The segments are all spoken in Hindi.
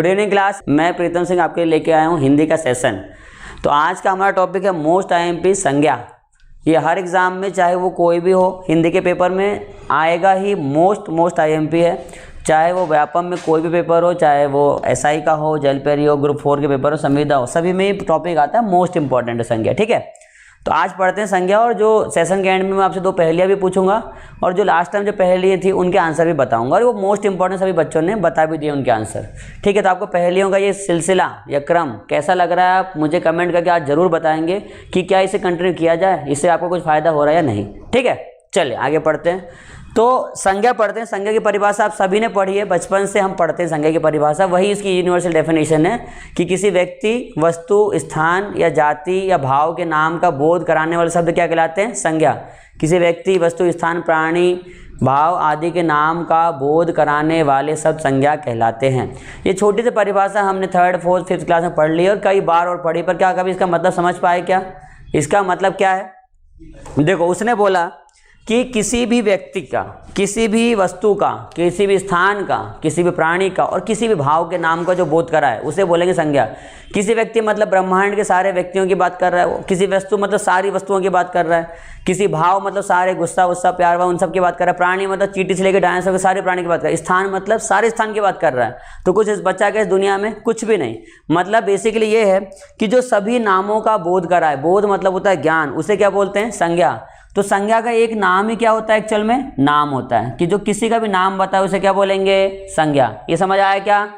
इवनिंग क्लास, मैं प्रीतम सिंह आपके लिए लेके आया हूँ हिंदी का सेशन। तो आज का हमारा टॉपिक है मोस्ट आईएमपी संज्ञा। ये हर एग्ज़ाम में चाहे वो कोई भी हो हिंदी के पेपर में आएगा ही, मोस्ट आईएमपी है। चाहे वो व्यापम में कोई भी पेपर हो, चाहे वो एसआई का हो, जेलपेरी हो, ग्रुप 4 के पेपर हो, संविदा हो, सभी में टॉपिक आता है मोस्ट इंपॉर्टेंट संज्ञा। ठीक है, तो आज पढ़ते हैं संज्ञा। और जो सेशन के एंड में मैं आपसे 2 पहेलियाँ भी पूछूंगा और जो लास्ट टाइम जो पहेलियाँ थी उनके आंसर भी बताऊंगा, और वो मोस्ट इंपॉर्टेंट सभी बच्चों ने बता भी दिए उनके आंसर। ठीक है, तो आपको पहेलियों का ये सिलसिला या क्रम कैसा लग रहा है, आप मुझे कमेंट करके आज जरूर बताएंगे कि क्या इसे कंटिन्यू किया जाए, इससे आपको कुछ फायदा हो रहा है या नहीं। ठीक है, चलिए आगे पढ़ते हैं। तो संज्ञा पढ़ते हैं। संज्ञा की परिभाषा आप सभी ने पढ़ी है, बचपन से हम पढ़ते हैं संज्ञा की परिभाषा। वही इसकी यूनिवर्सल डेफिनेशन है कि किसी व्यक्ति, वस्तु, स्थान या जाति या भाव के नाम का बोध कराने वाले शब्द क्या कहलाते हैं? संज्ञा। किसी व्यक्ति, वस्तु, स्थान, प्राणी, भाव आदि के नाम का बोध कराने वाले शब्द संज्ञा कहलाते हैं। ये छोटी सी परिभाषा हमने 3rd, 4th, 5th क्लास में पढ़ ली और कई बार और पढ़ी, पर क्या कभी इसका मतलब समझ पाए क्या? इसका मतलब क्या है? देखो, उसने बोला कि किसी भी व्यक्ति का, किसी भी वस्तु का, किसी भी स्थान का, किसी भी प्राणी का और किसी भी भाव के नाम का जो बोध करा है उसे बोलेंगे संज्ञा। किसी व्यक्ति मतलब ब्रह्मांड के सारे व्यक्तियों की बात कर रहा है, किसी वस्तु मतलब सारी वस्तुओं की बात कर रहा है, किसी भाव मतलब सारे गुस्सा वुस्सा प्यार उन सब की बात कर रहा है, प्राणी मतलब चींटी से लेकर डायनासोर के सारे प्राणी की बात कर रहा है, स्थान मतलब सारे स्थान की बात कर रहा है। तो कुछ इस बच्चा के इस दुनिया में कुछ भी नहीं। मतलब बेसिकली ये है कि जो सभी नामों का बोध करा है, बोध मतलब होता है ज्ञान, उसे क्या बोलते हैं? संज्ञा। तो संज्ञा का एक नाम ही क्या होता है? एक्चुअल में नाम होता है, कि जो किसी का भी नाम बताए उसे क्या बोलेंगे? संज्ञा। ये समझ आया क्या?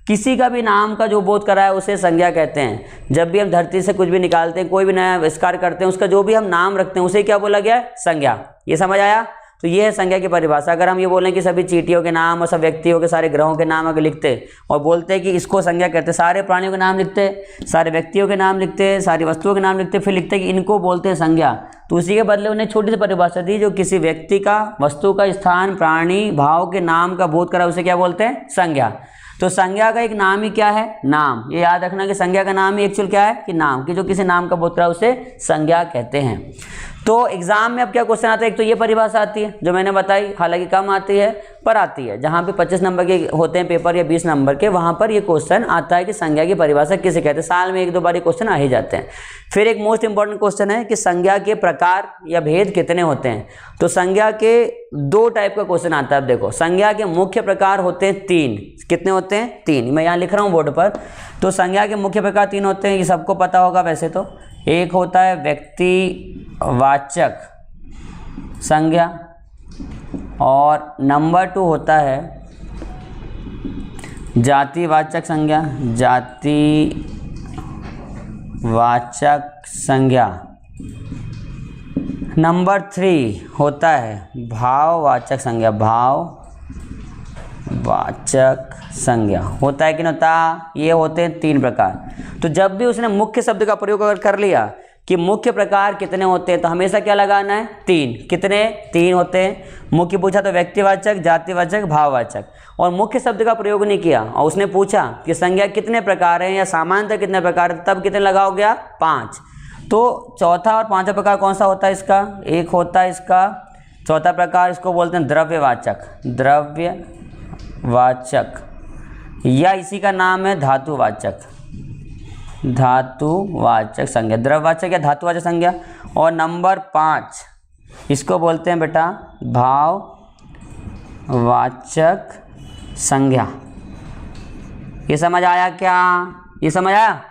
किसी का भी नाम का जो बोध करा है उसे संज्ञा कहते हैं। जब भी हम धरती से कुछ भी निकालते हैं, कोई भी नया आविष्कार करते हैं, उसका जो भी हम नाम रखते हैं उसे क्या बोला गया? संज्ञा। ये समझ आया? तो ये है संज्ञा की परिभाषा। अगर हम ये बोलें कि सभी चींटियों के नाम और सब व्यक्तियों के, सारे ग्रहों के नाम अगर लिखते और बोलते हैं कि इसको संज्ञा कहते, सारे प्राणियों के नाम लिखते, सारे व्यक्तियों के नाम लिखते, सारी वस्तुओं के नाम लिखते, फिर लिखते कि इनको बोलते हैं संज्ञा, तो उसी के बदले उन्हें छोटी सी परिभाषा दी, जो किसी व्यक्ति का, वस्तु का, स्थान, प्राणी, भाव के नाम का बोध करा उसे क्या बोलते हैं? संज्ञा। तो संज्ञा का एक नाम ही क्या है? नाम। ये याद रखना कि संज्ञा का नाम ही एक्चुअल क्या है? कि नाम, कि जो किसी नाम का बोध करा उसे संज्ञा कहते हैं। तो एग्जाम में अब क्या क्वेश्चन आता है? एक तो ये परिभाषा आती है जो मैंने बताई, हालांकि कम आती है पर आती है। जहाँ पे 25 नंबर के होते हैं पेपर या 20 नंबर के, वहाँ पर ये क्वेश्चन आता है कि संज्ञा की परिभाषा किसे कहते हैं। साल में 1-2 बार ये क्वेश्चन आ ही जाते हैं। फिर एक मोस्ट इंपॉर्टेंट क्वेश्चन है कि संज्ञा के प्रकार या भेद कितने होते हैं। तो संज्ञा के 2 टाइप का क्वेश्चन आता है। अब देखो, संज्ञा के मुख्य प्रकार होते हैं 3। कितने होते हैं? 3। मैं यहाँ लिख रहा हूँ बोर्ड पर। तो संज्ञा के मुख्य प्रकार 3 होते हैं, ये सबको पता होगा वैसे तो। एक होता है व्यक्तिवाचक संज्ञा, और नंबर 2 होता है जातिवाचक संज्ञा, जातिवाचक संज्ञा। नंबर 3 होता है भाववाचक संज्ञा, भाववाचक संज्ञा। होता है कि नहीं होता? ये होते हैं 3 प्रकार। तो जब भी उसने मुख्य शब्द का प्रयोग अगर कर लिया कि मुख्य प्रकार कितने होते हैं, तो हमेशा क्या लगाना है? 3। कितने? 3 होते हैं। मुख्य पूछा तो व्यक्तिवाचक, जातिवाचक, भाववाचक, और मुख्य शब्द का प्रयोग नहीं किया और उसने पूछा कि संज्ञा कितने प्रकार हैं या सामान्यतः कितने प्रकार हैं, तब कितने लगाओगे? 5। तो चौथा और 5वां प्रकार कौन सा होता है इसका? एक होता है इसका चौथा प्रकार, इसको बोलते हैं द्रव्यवाचक, द्रव्यवाचक, या इसी का नाम है धातुवाचक, धातुवाचक संज्ञा, द्रव्यवाचक या धातुवाचक संज्ञा। और नंबर 5 इसको बोलते हैं बेटा भाववाचक संज्ञा। ये समझ आया क्या? ये समझ आया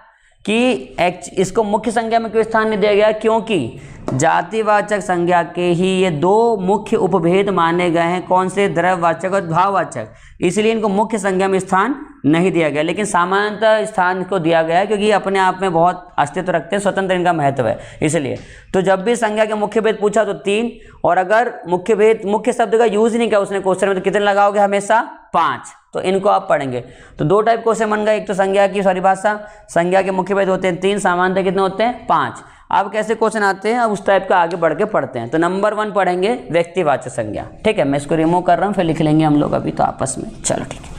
कि इसको मुख्य संज्ञा में क्यों स्थान नहीं दिया गया? क्योंकि जातिवाचक संज्ञा के ही ये 2 मुख्य उपभेद माने गए हैं। कौन से? द्रव्यवाचक और भाववाचक। इसलिए इनको मुख्य संज्ञा में स्थान नहीं दिया गया, लेकिन सामान्यतः स्थान को दिया गया है क्योंकि अपने आप में बहुत अस्तित्व रखते हैं, स्वतंत्र इनका महत्व है इसलिए। तो जब भी संज्ञा के मुख्य भेद पूछा तो 3, और अगर मुख्य शब्द का यूज नहीं किया उसने क्वेश्चन में, तो कितने लगाओगे? हमेशा 5। तो इनको आप पढ़ेंगे। तो 2 टाइप क्वेश्चन बन गए। एक तो संज्ञा की परिभाषा, संज्ञा के मुख्य भेद होते हैं 3, सामान्यतः कितने होते हैं? 5। अब कैसे क्वेश्चन आते हैं, अब उस टाइप का आगे बढ़ के पढ़ते हैं। तो नंबर 1 पढ़ेंगे व्यक्तिवाचक संज्ञा। ठीक है, मैं इसको रिमूव कर रहा हूँ, फिर लिख लेंगे हम लोग अभी तो आपस में। चलो ठीक है।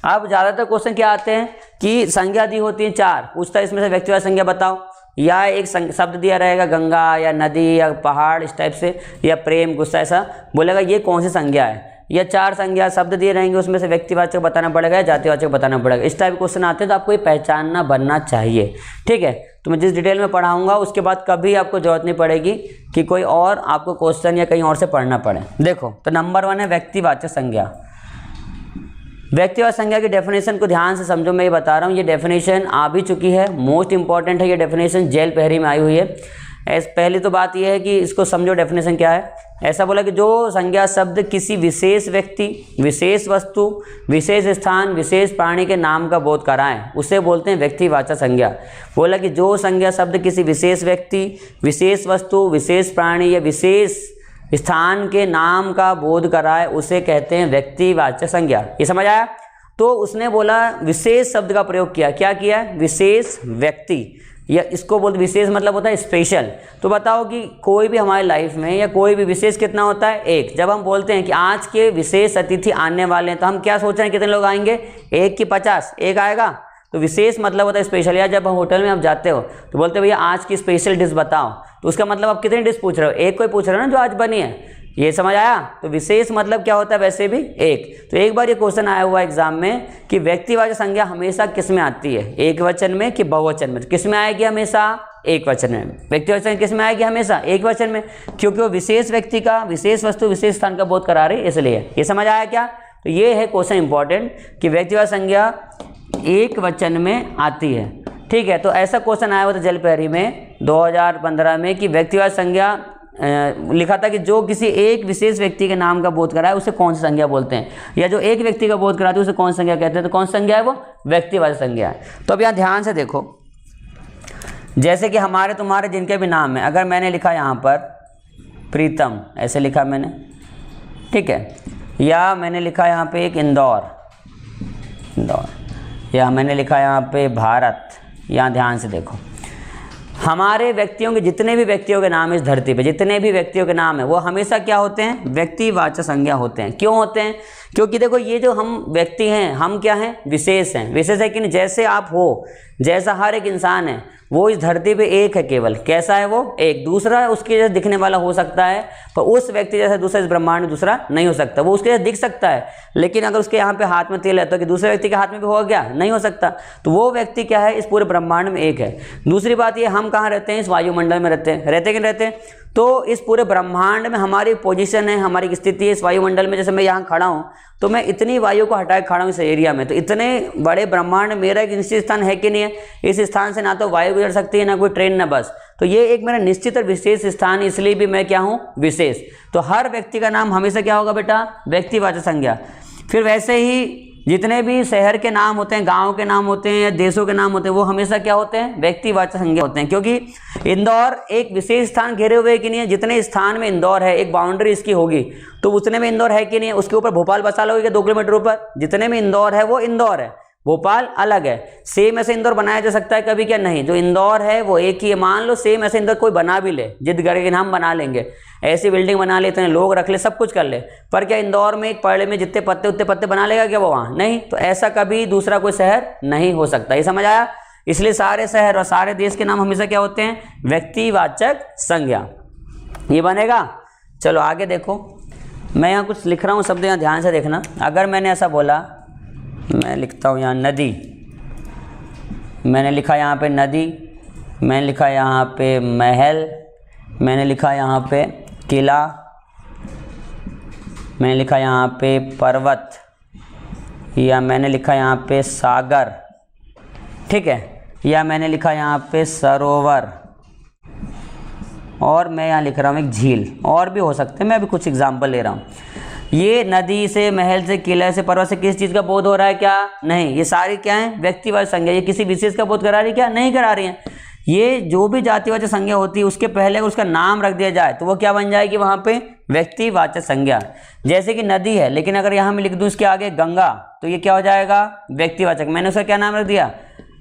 अब ज़्यादातर क्वेश्चन क्या आते हैं कि संज्ञा दी होती है 4, पूछता है इसमें से व्यक्तिवाचक संज्ञा बताओ, या एक शब्द दिया रहेगा गंगा या नदी या पहाड़ इस टाइप से, या प्रेम, गुस्सा, ऐसा बोलेगा ये कौन सी संज्ञा है। या 4 संज्ञा शब्द दिए रहेंगे, उसमें से व्यक्तिवाचक बताना पड़ेगा या जातिवाचक बताना पड़ेगा। इस टाइप क्वेश्चन आते हैं तो आपको ये पहचानना बनना चाहिए, ठीक है। तो मैं जिस डिटेल में पढ़ाऊंगा उसके बाद कभी आपको जरूरत नहीं पड़ेगी कि कोई और आपको क्वेश्चन या कहीं और से पढ़ना पड़े। देखो, तो नंबर 1 है व्यक्तिवाचक संज्ञा। व्यक्तिवाचक संज्ञा की डेफिनेशन को ध्यान से समझो, मैं ये बता रहा हूँ, ये डेफिनेशन आ भी चुकी है, मोस्ट इंपॉर्टेंट है ये डेफिनेशन, जेल पहरी में आई हुई है। पहली तो बात यह है कि इसको समझो डेफिनेशन क्या है। ऐसा बोला कि जो संज्ञा शब्द किसी विशेष व्यक्ति, विशेष वस्तु, विशेष स्थान, विशेष प्राणी के नाम का बोध कराएं उसे बोलते हैं व्यक्तिवाचक संज्ञा। बोला कि जो संज्ञा शब्द किसी विशेष व्यक्ति, विशेष वस्तु, विशेष प्राणी या विशेष स्थान के नाम का बोध कराए उसे कहते हैं व्यक्तिवाचक संज्ञा। ये समझ आया? तो उसने बोला विशेष शब्द का प्रयोग किया, क्या किया? विशेष व्यक्ति, या इसको बोलते विशेष मतलब होता है स्पेशल। तो बताओ कि कोई भी हमारी लाइफ में या कोई भी विशेष कितना होता है? एक। जब हम बोलते हैं कि आज के विशेष अतिथि आने वाले हैं तो हम क्या सोच रहे हैं कितने लोग आएंगे? 1 की 50, एक आएगा। तो विशेष मतलब होता है स्पेशल। या जब होटल में आप जाते हो तो बोलते हो भैया आज की स्पेशल डिश बताओ, तो उसका मतलब आप कितनी डिश पूछ रहे हो? एक कोई पूछ रहे हो ना जो आज बनी है। ये समझ आया? तो विशेष मतलब क्या होता है वैसे भी? एक। तो एक बार ये क्वेश्चन आया हुआ एग्जाम में कि व्यक्तिवाचक संज्ञा हमेशा किस में आती है, एक वचन में कि बहुवचन में? किस में आएगी? हमेशा एक वचन में। व्यक्तिवाचक संज्ञा किस में आएगी? हमेशा एक वचन में, क्योंकि वो विशेष व्यक्ति का, विशेष वस्तु, विशेष स्थान का बोध करा रही, इसलिए। ये समझ आया क्या? तो ये है क्वेश्चन इंपॉर्टेंट कि व्यक्तिवाचक संज्ञा एक वचन में आती है, ठीक है। तो ऐसा क्वेश्चन आया हुआ था जेल पहरी में 2015 में कि व्यक्तिवाचक संज्ञा लिखा था कि जो किसी एक विशेष व्यक्ति के नाम का बोध कराए उसे कौन सी संज्ञा बोलते हैं, या जो एक व्यक्ति का बोध कराते हैं उसे कौन सी संज्ञा कहते हैं? तो कौन सी संज्ञा है? वो व्यक्तिवाचक संज्ञा है। तो अब यहाँ ध्यान से देखो, जैसे कि हमारे तुम्हारे जिनके भी नाम है, अगर मैंने लिखा यहाँ पर प्रीतम, ऐसे लिखा मैंने, ठीक है, या मैंने लिखा यहाँ पे एक इंदौर, या मैंने लिखा यहाँ पे भारत, यहाँ ध्यान से देखो, हमारे व्यक्तियों के जितने भी व्यक्तियों के नाम इस धरती पे, जितने भी व्यक्तियों के नाम है वो हमेशा क्या होते हैं? व्यक्तिवाचक संज्ञा होते हैं। क्यों होते हैं? क्योंकि देखो ये जो हम व्यक्ति हैं, हम क्या हैं? विशेष हैं। विशेष है कि नहीं? जैसे आप हो, जैसा हर एक इंसान है, वो इस धरती पे एक है केवल। कैसा है वो? एक। दूसरा उसके जैसे दिखने वाला हो सकता है, पर उस व्यक्ति जैसा दूसरा इस ब्रह्मांड में दूसरा नहीं हो सकता। वो उसके जैसे दिख सकता है, लेकिन अगर उसके यहाँ पे हाथ में तेल है तो कि दूसरे व्यक्ति के हाथ में भी होगा क्या? नहीं हो सकता। तो वो व्यक्ति क्या है? इस पूरे ब्रह्मांड में एक है। दूसरी बात ये, हम कहाँ रहते हैं? इस वायुमंडल में रहते हैं। रहते कि नहीं रहते? तो इस पूरे ब्रह्मांड में हमारी पोजीशन है, हमारी स्थिति है इस वायुमंडल में। जैसे मैं यहाँ खड़ा हूँ तो मैं इतनी वायु को हटा के खड़ा हूँ इस एरिया में, तो इतने बड़े ब्रह्मांड में मेरा एक निश्चित स्थान है कि नहीं है? इस स्थान से ना तो वायु गुजर सकती है, ना कोई ट्रेन, ना बस। तो ये एक मेरा निश्चित और विशेष स्थान, इसलिए भी मैं क्या हूँ? विशेष। तो हर व्यक्ति का नाम हमेशा क्या होगा बेटा? व्यक्तिवाचक संज्ञा। फिर वैसे ही जितने भी शहर के नाम होते हैं, गांव के नाम होते हैं या देशों के नाम होते हैं, वो हमेशा क्या होते हैं? व्यक्तिवाचक संज्ञा होते हैं। क्योंकि इंदौर एक विशेष स्थान घेरे हुए है कि नहीं है? जितने स्थान में इंदौर है, एक बाउंड्री इसकी होगी, तो उतने में इंदौर है कि नहीं है? उसके ऊपर भोपाल बसा लोगे 2 किलोमीटर ऊपर, जितने में इंदौर है वो इंदौर है, भोपाल अलग है। सेम ऐसे इंदौर बनाया जा सकता है कभी? क्या नहीं। जो इंदौर है वो एक ही है। मान लो सेम ऐसे इंदौर कोई बना भी ले, जिद करके हम बना लेंगे, ऐसी बिल्डिंग बना लेते हैं, लोग रख ले, सब कुछ कर ले, पर क्या इंदौर में एक पेड़ में जितने पत्ते उतने पत्ते बना लेगा क्या वो वहाँ? नहीं। तो ऐसा कभी दूसरा कोई शहर नहीं हो सकता। ये समझ आया? इसलिए सारे शहर और सारे देश के नाम हमेशा क्या होते हैं? व्यक्तिवाचक संज्ञा। ये बनेगा। चलो आगे देखो, मैं यहाँ कुछ लिख रहा हूँ शब्द, यहाँ ध्यान से देखना। अगर मैंने ऐसा बोला, मैं लिखता हूँ यहाँ नदी, मैंने लिखा यहाँ पे नदी, मैंने लिखा यहाँ पे महल, मैंने लिखा यहाँ पे किला, मैंने लिखा यहाँ पे पर्वत, या मैंने लिखा यहाँ पे सागर, ठीक है, या मैंने लिखा यहाँ पे सरोवर, और मैं यहाँ लिख रहा हूँ एक झील। और भी हो सकते हैं, मैं अभी कुछ एग्जाम्पल ले रहा हूँ। ये नदी से, महल से, किले से, पर्वत से किस चीज़ का बोध हो रहा है? क्या नहीं। ये सारी क्या है? व्यक्तिवाचक संज्ञा। ये किसी विशेष का बोध करा रही है क्या? नहीं करा रही है। ये जो भी जातिवाचक संज्ञा होती है उसके पहले अगर उसका नाम रख दिया जाए तो वो क्या बन जाएगी? वहाँ पे व्यक्तिवाचक संज्ञा। जैसे कि नदी है, लेकिन अगर यहाँ मैं लिख दूँ इसके आगे गंगा, तो ये क्या हो जाएगा? व्यक्तिवाचक। मैंने उसका क्या नाम रख दिया?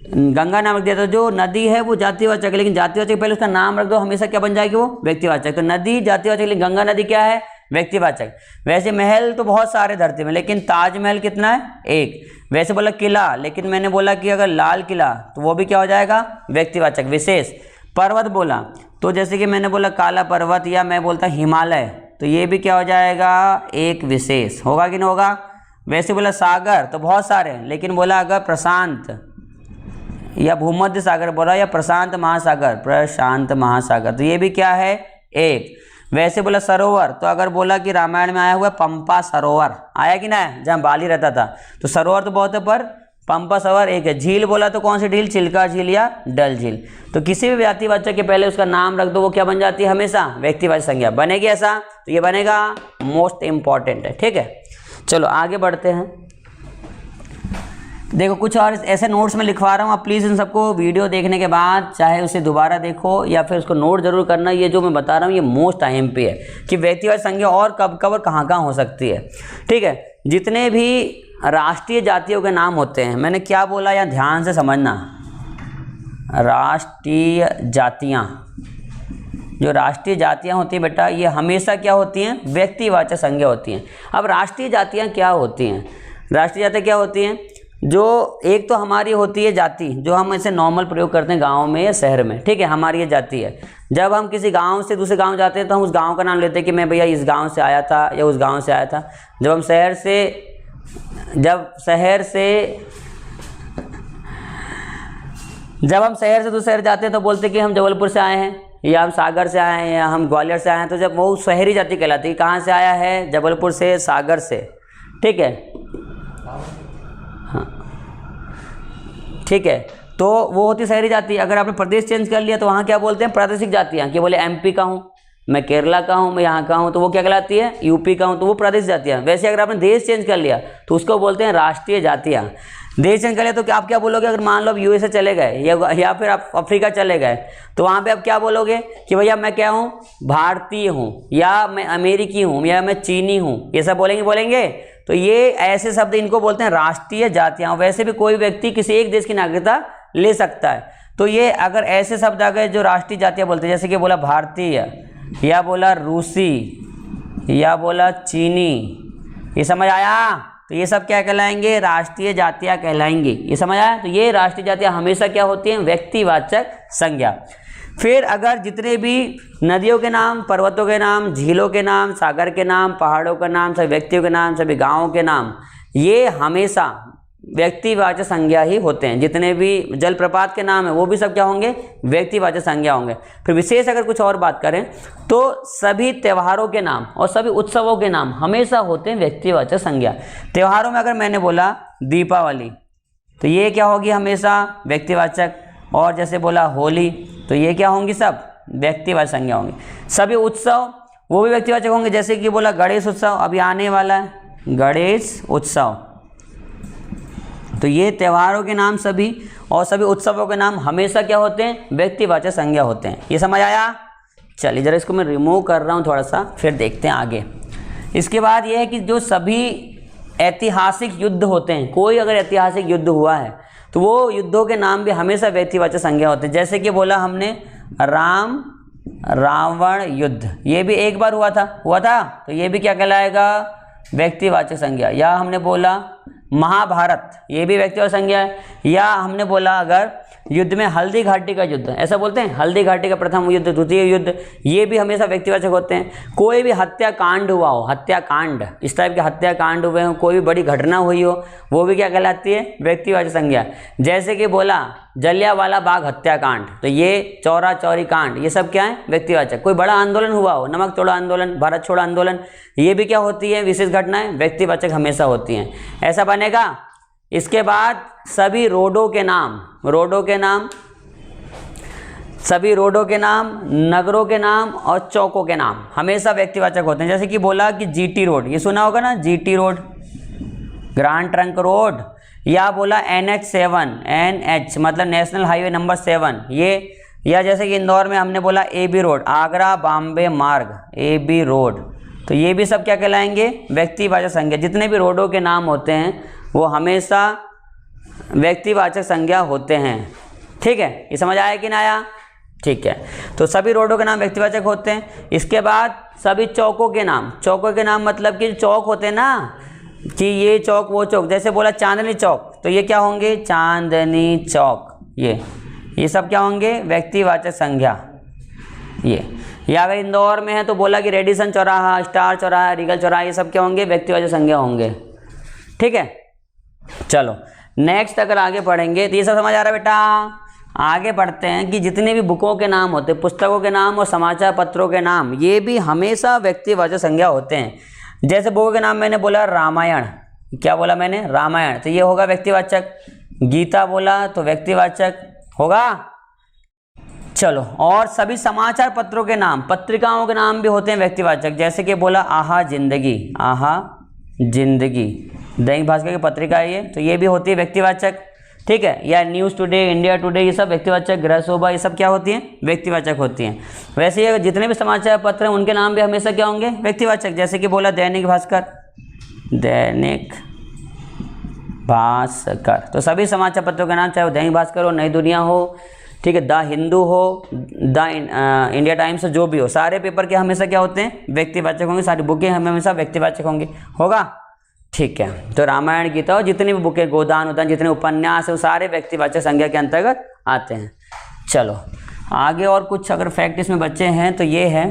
गंगा नाम रख दिया। तो जो नदी है वो जातिवाचक है, लेकिन जातिवाचक पहले उसका नाम रख दो, हमेशा क्या बन जाएगी? वो व्यक्तिवाचक। तो नदी जातिवाचक, लेकिन गंगा नदी क्या है? व्यक्तिवाचक। वैसे महल तो बहुत सारे धरती में, लेकिन ताजमहल कितना है? एक। वैसे बोला किला, लेकिन मैंने बोला कि अगर लाल किला, तो वो भी क्या हो जाएगा? व्यक्तिवाचक, विशेष। पर्वत बोला तो जैसे कि मैंने बोला काला पर्वत, या मैं बोलता हिमालय, तो ये भी क्या हो जाएगा, एक विशेष होगा कि नहीं होगा। वैसे बोला सागर तो बहुत सारे हैं, लेकिन बोला अगर प्रशांत या भूमध्य सागर बोला या प्रशांत महासागर, तो ये भी क्या है, एक। वैसे बोला सरोवर, तो अगर बोला कि रामायण में आया हुआ पंपा सरोवर, आया कि ना, जहाँ बाली रहता था, तो सरोवर तो बहुत है पर पंपा सरोवर एक है। झील बोला तो कौन सी झील, चिल्का झील या डल झील। तो किसी भी व्यक्तिवाचक के पहले उसका नाम रख दो, वो क्या बन जाती है, हमेशा व्यक्तिवाचक संज्ञा बनेगी। ऐसा तो ये बनेगा मोस्ट इंपॉर्टेंट है, ठीक है। चलो आगे बढ़ते हैं। देखो कुछ और ऐसे नोट्स में लिखवा रहा हूँ, आप प्लीज़ इन सबको वीडियो देखने के बाद चाहे उसे दोबारा देखो या फिर उसको नोट जरूर करना। ये जो मैं बता रहा हूँ ये मोस्ट IMP है कि व्यक्तिवाचक संज्ञा और कब कब और कहाँ हो सकती है, ठीक है। जितने भी राष्ट्रीय जातियों के नाम होते हैं, मैंने क्या बोला यहाँ ध्यान से समझना, राष्ट्रीय जातियाँ, जो राष्ट्रीय जातियाँ होती हैं बेटा, ये हमेशा क्या होती हैं, व्यक्तिवाचक संज्ञा होती हैं। अब राष्ट्रीय जातियाँ क्या होती हैं, राष्ट्रीय जातियाँ क्या होती हैं, जो एक तो हमारी होती है जाति, जो हम इसे नॉर्मल प्रयोग करते हैं गांव में या शहर में, ठीक है, हमारी ये जाति है। जब हम किसी गांव से दूसरे गांव जाते हैं तो हम उस गांव का नाम लेते हैं कि मैं भैया इस गांव से आया था या उस गांव से आया था। जब हम शहर से दूसरे शहर जाते हैं तो बोलते हैं कि हम जबलपुर से आए हैं या हम सागर से आए हैं या हम ग्वालियर से आए हैं। तो जब वो शहरी जाति कहलाती है, कहाँ से आया है, जबलपुर से, सागर से, ठीक है, हाँ ठीक है। तो वो होती शहरी जाति। अगर आपने प्रदेश चेंज कर लिया तो वहाँ क्या बोलते हैं, प्रादेशिक जातियाँ, कि बोले MP का हूँ, मैं केरला का हूँ, मैं यहाँ का हूँ, तो वो क्या कहलाती है, UP का हूँ, तो वो प्रादेशिक जातियाँ। वैसे अगर आपने देश चेंज कर लिया तो उसको बोलते हैं राष्ट्रीय जातियाँ। देश चेंज कर लिया तो आप क्या बोलोगे, अगर मान लो आप USA चले गए या फिर आप अफ्रीका चले गए तो वहाँ पे आप क्या बोलोगे कि भैया मैं क्या हूँ, भारतीय हूँ, या मैं अमेरिकी हूँ, या मैं चीनी हूँ, ये सब बोलेंगे। तो ये ऐसे शब्द इनको बोलते हैं राष्ट्रीय जातियाँ। वैसे भी कोई व्यक्ति किसी एक देश की नागरिकता ले सकता है। तो ये अगर ऐसे शब्द आ गए जो राष्ट्रीय जातियाँ बोलते हैं, जैसे कि बोला भारतीय या बोला रूसी या बोला चीनी, ये समझ आया, तो ये सब क्या कहलाएंगे, राष्ट्रीय जातियाँ कहलाएंगी। ये समझ आया। तो ये राष्ट्रीय जातियाँ हमेशा क्या होती हैं, व्यक्तिवाचक संज्ञा। फिर अगर जितने भी नदियों के नाम, पर्वतों के नाम, झीलों के नाम, सागर के नाम, पहाड़ों का नाम, सभी व्यक्तियों के नाम, सभी गाँवों के नाम, ये हमेशा व्यक्तिवाचक संज्ञा ही होते हैं। जितने भी जलप्रपात के नाम है वो भी सब क्या होंगे, व्यक्तिवाचक संज्ञा होंगे। फिर विशेष अगर कुछ और बात करें तो सभी त्योहारों के नाम और सभी उत्सवों के नाम हमेशा होते हैं व्यक्तिवाचक संज्ञा। त्योहारों में अगर मैंने बोला दीपावली तो ये क्या होगी, हमेशा व्यक्तिवाचक। और जैसे बोला होली तो ये क्या होंगी, सब व्यक्तिवाचक संज्ञा होंगी। सभी उत्सव वो भी व्यक्तिवाचक होंगे। जैसे कि बोला गणेश उत्सव अभी आने वाला है, गणेश उत्सव, तो ये त्योहारों के नाम सभी और सभी उत्सवों के नाम हमेशा क्या होते हैं, व्यक्तिवाचक संज्ञा होते हैं। ये समझ आया। चलिए जरा इसको मैं रिमूव कर रहा हूँ थोड़ा सा, फिर देखते हैं आगे। इसके बाद ये है कि जो सभी ऐतिहासिक युद्ध होते हैं, कोई अगर ऐतिहासिक युद्ध हुआ है तो वो युद्धों के नाम भी हमेशा व्यक्तिवाचक संज्ञा होते हैं। जैसे कि बोला हमने राम रावण युद्ध, ये भी एक बार हुआ था, तो ये भी क्या कहलाएगा, व्यक्तिवाचक संज्ञा। या हमने बोला महाभारत, ये भी व्यक्तिवाचक संज्ञा है। या हमने बोला अगर युद्ध में हल्दी घाटी का युद्ध, ऐसा बोलते हैं, हल्दी घाटी का प्रथम युद्ध, द्वितीय युद्ध, ये भी हमेशा व्यक्तिवाचक होते हैं। कोई भी हत्याकांड हुआ हो, हत्याकांड, इस टाइप के हत्याकांड हुए हो, कोई भी बड़ी घटना हुई हो, वो भी क्या कहलाती है, व्यक्तिवाचक संज्ञा। जैसे कि बोला जलियांवाला बाग हत्याकांड, तो ये चौरा चौरी कांड, ये सब क्या है, व्यक्तिवाचक। कोई बड़ा आंदोलन हुआ हो, नमक तोड़ो आंदोलन, भारत छोड़ो आंदोलन, ये भी क्या होती है, विशेष घटनाएं, व्यक्तिवाचक हमेशा होती हैं। ऐसा बनेगा। इसके बाद सभी रोडों के नाम, सभी रोडों के नाम, नगरों के नाम और चौकों के नाम हमेशा व्यक्तिवाचक होते हैं। जैसे कि बोला कि GT रोड, ये सुना होगा ना, GT road, grand trunk road, या बोला NH7, NH मतलब नेशनल हाईवे नंबर 7, ये। या जैसे कि इंदौर में हमने बोला AB रोड, आगरा बॉम्बे मार्ग, AB रोड, तो ये भी सब क्या कहलाएंगे, व्यक्तिवाचक संज्ञा। जितने भी रोडों के नाम होते हैं वो हमेशा व्यक्तिवाचक संज्ञा होते हैं। ठीक है, ये समझ आया कि ना आया? ठीक है, तो सभी रोडों के नाम व्यक्तिवाचक होते हैं। इसके बाद सभी चौकों के नाम, चौकों के नाम मतलब कि चौक होते हैं ना, कि ये चौक वो चौक, जैसे बोला चांदनी चौक, तो ये क्या होंगे, चांदनी चौक, ये सब क्या होंगे, व्यक्तिवाचक संज्ञा। ये या अगर इंदौर में है तो बोला कि रेडिसन चौराहा, स्टार चौराहा, रीगल चौराहा, ये सब क्या होंगे, व्यक्तिवाचक संज्ञा होंगे। ठीक है, चलो नेक्स्ट अगर आगे पढ़ेंगे तो ये सब समझ आ रहा है बेटा। आगे पढ़ते हैं कि जितने भी बुकों के नाम होते हैं, पुस्तकों के नाम और समाचार पत्रों के नाम, ये भी हमेशा व्यक्तिवाचक संज्ञा होते हैं। जैसे बुकों के नाम मैंने बोला रामायण, क्या बोला मैंने, रामायण, तो ये होगा व्यक्तिवाचक। गीता बोला तो व्यक्तिवाचक होगा। चलो, और सभी समाचार पत्रों के नाम, पत्रिकाओं के नाम भी होते हैं व्यक्तिवाचक। जैसे कि बोला आहा जिंदगी, आहा जिंदगी दैनिक भास्कर की पत्रिका है ये, तो ये भी होती है व्यक्तिवाचक। ठीक है, या न्यूज़ टुडे, इंडिया टुडे, ये सब व्यक्तिवाचक, गृह शोभा, ये सब क्या होती हैं, व्यक्तिवाचक होती हैं। वैसे ही जितने भी समाचार पत्र हैं उनके नाम भी हमेशा क्या होंगे, व्यक्तिवाचक। जैसे कि बोला दैनिक भास्कर, दैनिक भास्कर, तो सभी समाचार पत्रों के नाम, चाहे वो दैनिक भास्कर हो, नई दुनिया हो, ठीक है, द हिंदू हो, द इंडिया टाइम्स हो, जो भी हो, सारे पेपर के हमेशा क्या होते हैं, व्यक्तिवाचक होंगे। सारी बुकें हमेशा व्यक्तिवाचक होंगे, होगा। ठीक है, तो रामायण, गीता और जितनी भी बुकें, गोदान उदान, जितने उपन्यास है, वो सारे व्यक्तिवाचक संज्ञा के अंतर्गत आते हैं। चलो आगे और कुछ अगर फैक्ट इसमें बच्चे हैं तो ये है,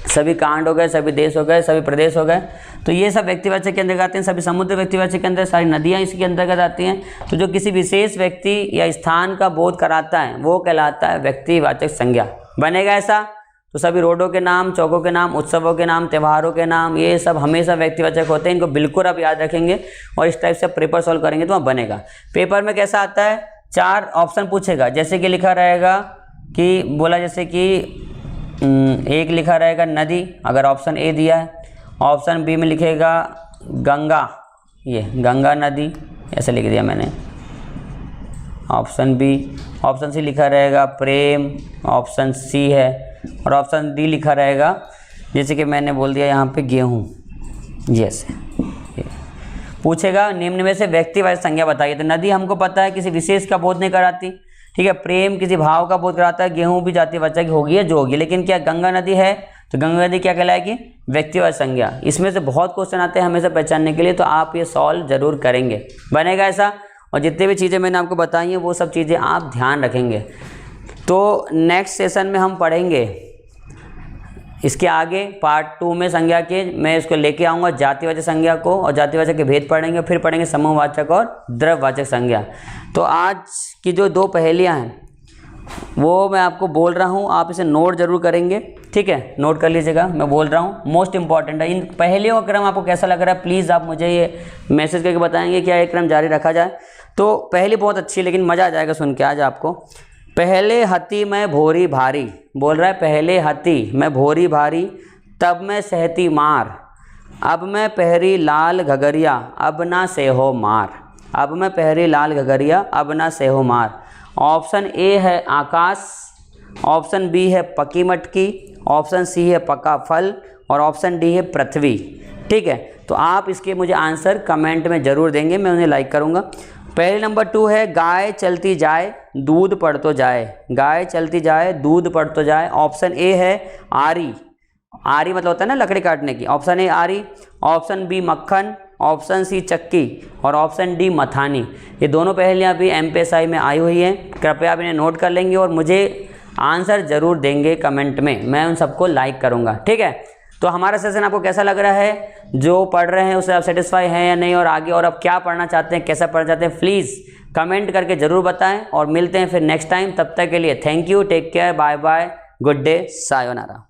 सभी कांड हो गए, सभी देश हो गए, सभी प्रदेश हो गए, तो ये सब व्यक्तिवाचक के अंतर्गत आते हैं। सभी समुद्र व्यक्तिवाचक के अंदर, सारी नदियाँ इसके अंतर्गत आती हैं। तो जो किसी विशेष व्यक्ति या स्थान का बोध कराता है वो कहलाता है व्यक्तिवाचक संज्ञा। बनेगा ऐसा, तो सभी रोडों के नाम, चौकों के नाम, उत्सवों के नाम, त्योहारों के नाम, ये सब हमेशा व्यक्तिवाचक होते हैं। इनको बिल्कुल आप याद रखेंगे और इस टाइप से पेपर सॉल्व करेंगे तो वहाँ बनेगा। पेपर में कैसा आता है, 4 ऑप्शन पूछेगा। जैसे कि लिखा रहेगा कि बोला, जैसे कि एक लिखा रहेगा नदी, अगर ऑप्शन ए दिया है, ऑप्शन बी में लिखेगा गंगा, ये गंगा नदी ऐसे लिख दिया मैंने, ऑप्शन बी। ऑप्शन सी लिखा रहेगा प्रेम, ऑप्शन सी है, और ऑप्शन डी लिखा रहेगा, जैसे कि मैंने बोल दिया यहाँ पे गेहूँ, जैसे पूछेगा निम्न में से व्यक्तिवाचक संज्ञा बताइए। तो नदी हमको पता है किसी विशेष का बोध नहीं कराती, ठीक है। प्रेम किसी भाव का बोध कराता है, गेहूँ भी जातिवाचक होगी या जो होगी, लेकिन क्या गंगा नदी है, तो गंगा नदी क्या कहलाएगी, व्यक्तिवाचक संज्ञा। इसमें से बहुत क्वेश्चन आते हैं हमेशा पहचानने के लिए, तो आप ये सॉल्व जरूर करेंगे, बनेगा ऐसा। और जितने भी चीज़ें मैंने आपको बताई हैं वो सब चीज़ें आप ध्यान रखेंगे। तो नेक्स्ट सेशन में हम पढ़ेंगे इसके आगे पार्ट 2 में संज्ञा के, मैं इसको लेके आऊँगा जातिवाचक संज्ञा को, और जातिवाचक के भेद पढ़ेंगे, फिर पढ़ेंगे समूहवाचक और द्रव्यवाचक संज्ञा। तो आज की जो 2 पहेलियाँ हैं वो मैं आपको बोल रहा हूँ, आप इसे नोट जरूर करेंगे, ठीक है, नोट कर लीजिएगा, मैं बोल रहा हूँ, मोस्ट इंपॉर्टेंट है। इन पहेलियों का क्रम आपको कैसा लग रहा है प्लीज़ आप मुझे ये मैसेज करके बताएंगे, क्या ये क्रम जारी रखा जाए। तो पहेली बहुत अच्छी, लेकिन मज़ा आ जाएगा सुन के आज आपको। पहले हती मैं भोरी भारी, बोल रहा है पहले हती मैं भोरी भारी, तब मैं सहती मार, अब मैं पहरी लाल घगरिया, अब ना से हो मार, अब मैं पहरी लाल घगरिया, अब ना से हो मार। ऑप्शन ए है आकाश, ऑप्शन बी है पकी मटकी, ऑप्शन सी है पका फल, और ऑप्शन डी है पृथ्वी। ठीक है, तो आप इसके मुझे आंसर कमेंट में ज़रूर देंगे, मैं उन्हें लाइक करूँगा। पहले नंबर 2 है गाय चलती जाए दूध पड़ तो जाए, गाय चलती जाए दूध पड़ तो जाए। ऑप्शन ए है आरी, आरी मतलब होता है ना लकड़ी काटने की, ऑप्शन ए आरी, ऑप्शन बी मक्खन, ऑप्शन सी चक्की, और ऑप्शन डी मथानी। ये दोनों पहेलियाँ भी MPSI में आई हुई हैं, कृपया आप इन्हें नोट कर लेंगे और मुझे आंसर ज़रूर देंगे कमेंट में, मैं उन सबको लाइक करूँगा। ठीक है, तो हमारा सेशन आपको कैसा लग रहा है, जो पढ़ रहे हैं उससे आप सेटिस्फाई हैं या नहीं, और आगे और आप क्या पढ़ना चाहते हैं, कैसा पढ़ना चाहते हैं, प्लीज़ कमेंट करके ज़रूर बताएं। और मिलते हैं फिर नेक्स्ट टाइम, तब तक के लिए thank you, take care, bye bye, good day, sayonara.